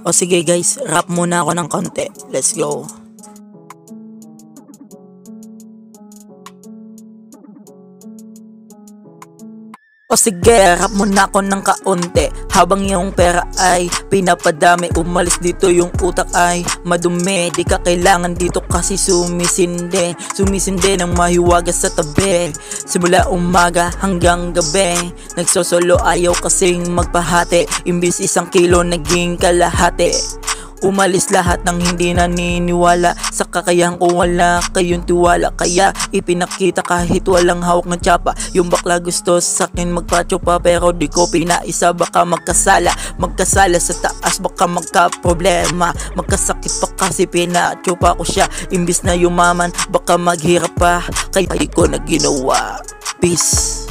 O sige guys, rap muna ako ng konti. Let's go. O sige, rap muna ako ng kaunti. Habang yung pera ay pinapadami, umalis dito yung utak ay madumi. Di ka kailangan dito kasi sumisindi ng mahiwagas sa tabi. Simula umaga hanggang gabi, nagsosolo ayaw kasing magpahati. Imbis 1 kilo naging kalahati. Umalis lahat ng hindi naniniwala sa kakayahan ko, wala kayong tiwala. Kaya ipinakita kahit walang hawak ng tsapa. Yung bakla gusto sakin magpa-tsopa, pero di ko pinaisa, baka magkasala sa taas, baka magka-problema. Magkasakit pa kasi pinatsopa ko siya. Imbis na yumaman, baka maghirap pa, kaya di ko na ginawa. Peace.